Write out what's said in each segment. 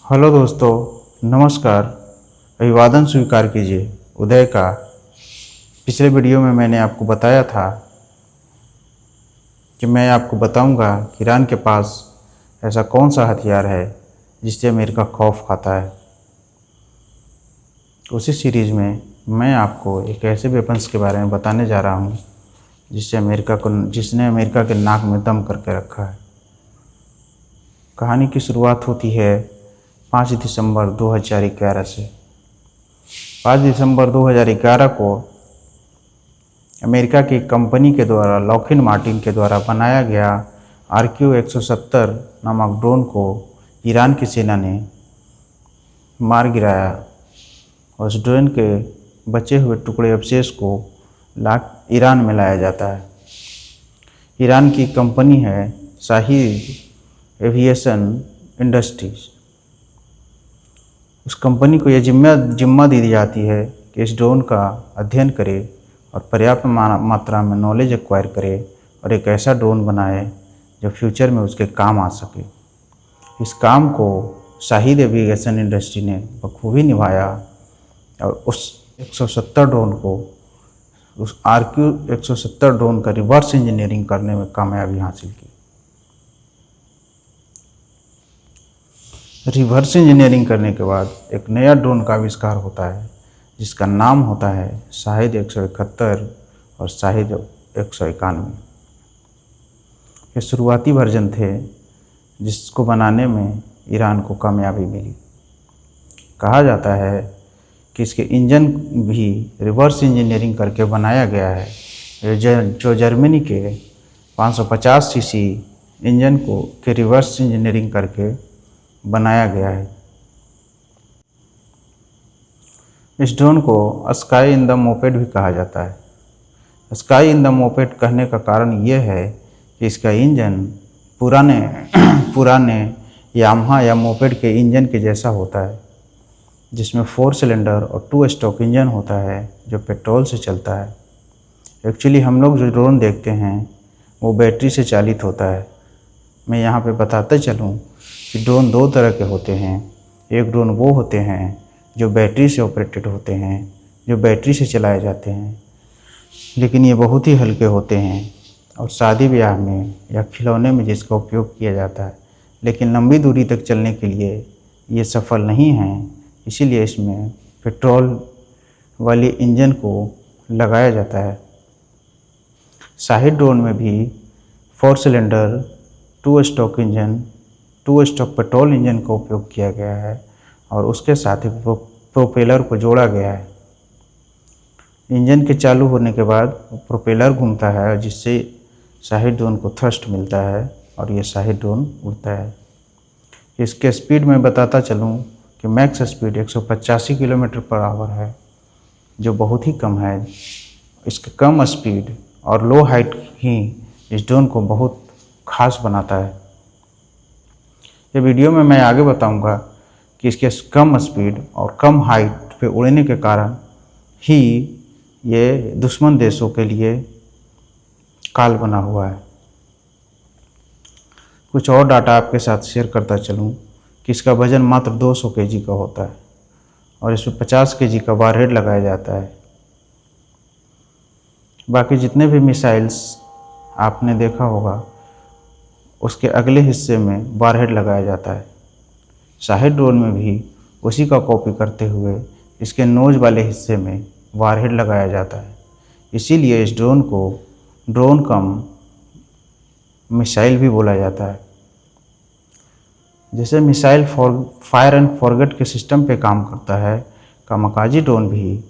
Hello दोस्तों, नमस्कार। अभिवादन स्वीकार कीजिए उदय का। पिछले वीडियो में मैंने आपको बताया था कि मैं आपको बताऊंगा कि ईरान के पास ऐसा कौन सा हथियार है जिससे अमेरिका खौफ खाता है। उसी सीरीज़ में मैं आपको एक ऐसे वेपन्स के बारे में बताने जा रहा हूं जिसने अमेरिका के नाक में दम करके रखा है। कहानी की शुरुआत होती है 5 दिसंबर 2011 से। 5 दिसंबर 2011 को अमेरिका की कंपनी के द्वारा लॉकहीड मार्टिन के द्वारा बनाया गया RQ-170 नामक ड्रोन को ईरान की सेना ने मार गिराया और उस ड्रोन के बचे हुए टुकड़े अवशेष को ईरान में लाया जाता है। ईरान की कंपनी है शाहिद एविएशन इंडस्ट्रीज। उस कंपनी को यह जिम्मा दी जाती है कि इस ड्रोन का अध्ययन करे और पर्याप्त मात्रा में नॉलेज एक्वायर करे और एक ऐसा ड्रोन बनाए जो फ्यूचर में उसके काम आ सके। इस काम को शाहिद एविएशन इंडस्ट्री ने बखूबी निभाया और उस 170 ड्रोन को, उस RQ-170 ड्रोन का रिवर्स इंजीनियरिंग करने में कामयाबी हासिल की। रिवर्स इंजीनियरिंग करने के बाद एक नया ड्रोन का आविष्कार होता है जिसका नाम होता है शाहिद 171 और शाहिद 191। ये शुरुआती वर्जन थे जिसको बनाने में ईरान को कामयाबी मिली। कहा जाता है कि इसके इंजन भी रिवर्स इंजीनियरिंग करके बनाया गया है, जो जर्मनी के 550 सीसी इंजन के रिवर्स इंजीनियरिंग करके बनाया गया है। इस ड्रोन को स्काई इन द मोपेड भी कहा जाता है। स्काई इन द मोपेड कहने का कारण यह है कि इसका इंजन पुराने यामाहा या मोपेड के इंजन के जैसा होता है, जिसमें 4 सिलेंडर और 2 स्ट्रोक इंजन होता है जो पेट्रोल से चलता है। एक्चुअली हम लोग जो ड्रोन देखते हैं वो बैटरी से चालित होता है। मैं यहाँ पे बताते चलूँ कि ड्रोन 2 तरह के होते हैं। एक ड्रोन वो होते हैं जो बैटरी से ऑपरेटेड होते हैं, जो बैटरी से चलाए जाते हैं, लेकिन ये बहुत ही हल्के होते हैं और शादी ब्याह में या खिलौने में जिसका उपयोग किया जाता है, लेकिन लंबी दूरी तक चलने के लिए ये सफल नहीं हैं। इसीलिए इसमें पेट्रोल वाली इंजन को लगाया जाता है। शाहिद ड्रोन में भी 4 cylinder 2 stroke engine, 2 stroke petrol engine का उपयोग किया गया है और उसके साथ ही प्रोपेलर को जोड़ा गया है। इंजन के चालू होने के बाद प्रोपेलर घूमता है जिससे शाहिद ड्रोन को थ्रस्ट मिलता है और ये शाहिद ड्रोन उड़ता है। इसके स्पीड में बताता चलूँ कि max speed 185 kilometre per hour है, जो बहुत ही कम है। इसके कम स्पीड और लो हाइट ही इस ड्रोन को बहुत खास बनाता है। ये वीडियो में मैं आगे बताऊंगा कि इसके कम स्पीड और कम हाइट पे उड़ने के कारण ही ये दुश्मन देशों के लिए काल बना हुआ है। कुछ और डाटा आपके साथ शेयर करता चलूँ कि इसका वज़न मात्र 200 केजी का होता है और इसमें 50 केजी का वारहेड लगाया जाता है। बाकी जितने भी मिसाइल्स आपने देखा होगा उसके अगले हिस्से में वारहेड लगाया जाता है। शाहिद ड्रोन में भी उसी का कॉपी करते हुए इसके नोज वाले हिस्से में वारहेड लगाया जाता है। इसीलिए इस ड्रोन को ड्रोन कम मिसाइल भी बोला जाता है। जैसे मिसाइल फायर एंड फॉरगेट के सिस्टम पे काम करता है, कामाकाजी ड्रोन भी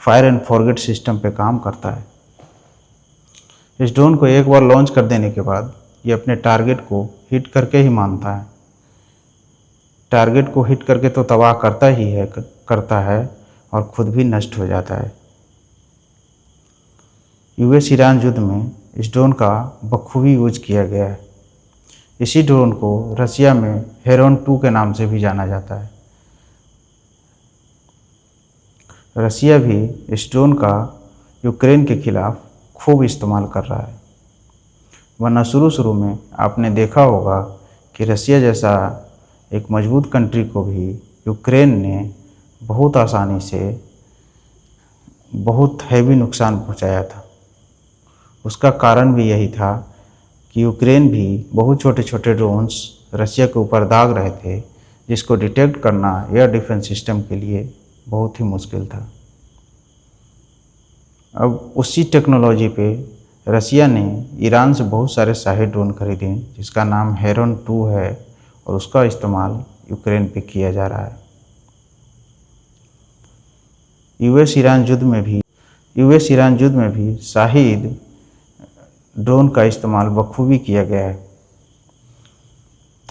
फायर एंड फॉरगेट सिस्टम पे काम करता है। इस ड्रोन को एक बार लॉन्च कर देने के बाद ये अपने टारगेट को हिट करके ही मानता है। टारगेट को हिट करके तो तबाह करता है और खुद भी नष्ट हो जाता है। US ईरान युद्ध में इस ड्रोन का बखूबी यूज किया गया है। इसी ड्रोन को रसिया में हेरोन 2 के नाम से भी जाना जाता है। रसिया भी इस ड्रोन का यूक्रेन के खिलाफ खूब इस्तेमाल कर रहा है। वरना शुरू में आपने देखा होगा कि रसिया जैसा एक मजबूत कंट्री को भी यूक्रेन ने बहुत आसानी से बहुत हैवी नुकसान पहुंचाया था। उसका कारण भी यही था कि यूक्रेन भी बहुत छोटे छोटे ड्रोन्स रसिया के ऊपर दाग रहे थे, जिसको डिटेक्ट करना एयर डिफेंस सिस्टम के लिए बहुत ही मुश्किल था। अब उसी टेक्नोलॉजी पे रसिया ने ईरान से बहुत सारे शाहिद ड्रोन खरीदे, जिसका नाम हेरन 2 है, और उसका इस्तेमाल यूक्रेन पे किया जा रहा है। यूएस ईरान युद्ध में भी शाहिद ड्रोन का इस्तेमाल बखूबी किया गया है।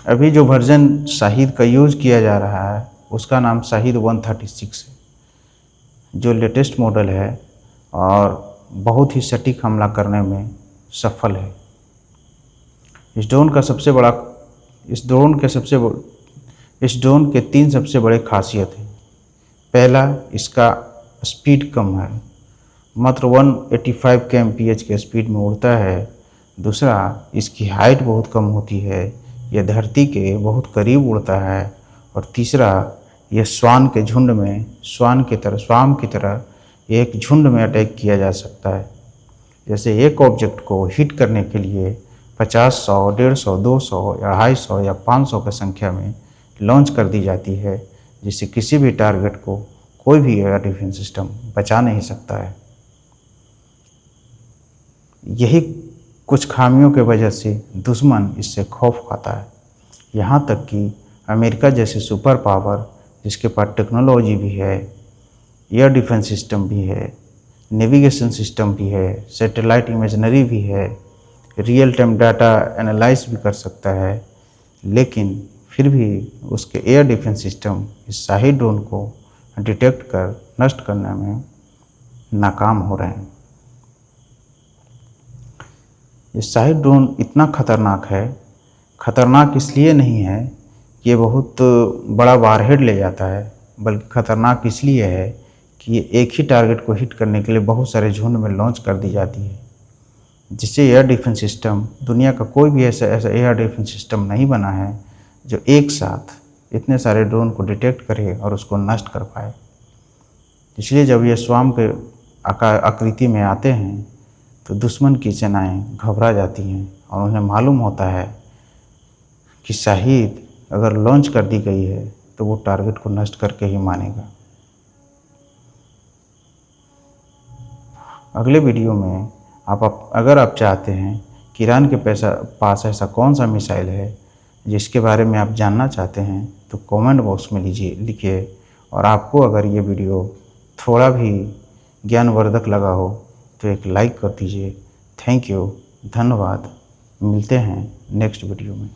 अभी जो वर्जन शाहिद का यूज़ किया जा रहा है उसका नाम शाहिद 136 है, जो लेटेस्ट मॉडल है और बहुत ही सटीक हमला करने में सफल है। इस ड्रोन के 3 सबसे बड़े खासियत हैं। पहला, इसका स्पीड कम है, मात्र 185 kmph के स्पीड में उड़ता है। दूसरा, इसकी हाइट बहुत कम होती है, यह धरती के बहुत करीब उड़ता है। और तीसरा, यह स्वान की तरह एक झुंड में अटैक किया जा सकता है। जैसे एक ऑब्जेक्ट को हिट करने के लिए 50, 100, 150, 200 या 250 या 500 की संख्या में लॉन्च कर दी जाती है, जिससे किसी भी टारगेट को कोई भी एयर डिफेंस सिस्टम बचा नहीं सकता है। यही कुछ खामियों के वजह से दुश्मन इससे खौफ खाता है। यहाँ तक कि अमेरिका जैसे सुपर पावर, जिसके पास टेक्नोलॉजी भी है, एयर डिफेंस सिस्टम भी है, नेविगेशन सिस्टम भी है, सैटेलाइट इमेजनरी भी है, रियल टाइम डाटा एनालाइज भी कर सकता है, लेकिन फिर भी उसके एयर डिफेंस सिस्टम इस शाहिद ड्रोन को डिटेक्ट कर नष्ट करने में नाकाम हो रहे हैं। ये शाहिद ड्रोन इतना खतरनाक इसलिए नहीं है कि ये बहुत बड़ा वारहेड ले जाता है, बल्कि खतरनाक इसलिए है कि ये एक ही टारगेट को हिट करने के लिए बहुत सारे झुंड में लॉन्च कर दी जाती है, जिससे एयर डिफेंस सिस्टम, दुनिया का कोई भी ऐसा एयर डिफेंस सिस्टम नहीं बना है जो एक साथ इतने सारे ड्रोन को डिटेक्ट करे और उसको नष्ट कर पाए। इसलिए जब ये स्वाम के आकृति में आते हैं तो दुश्मन की सेनाएं घबरा जाती हैं और उन्हें मालूम होता है कि शाहिद अगर लॉन्च कर दी गई है तो वो टारगेट को नष्ट करके ही मानेगा। अगले वीडियो में अगर आप चाहते हैं कि ईरान के पास ऐसा कौन सा मिसाइल है जिसके बारे में आप जानना चाहते हैं, तो कमेंट बॉक्स में लिखिए। और आपको अगर ये वीडियो थोड़ा भी ज्ञानवर्धक लगा हो तो एक लाइक कर दीजिए। थैंक यू, धन्यवाद। मिलते हैं नेक्स्ट वीडियो में।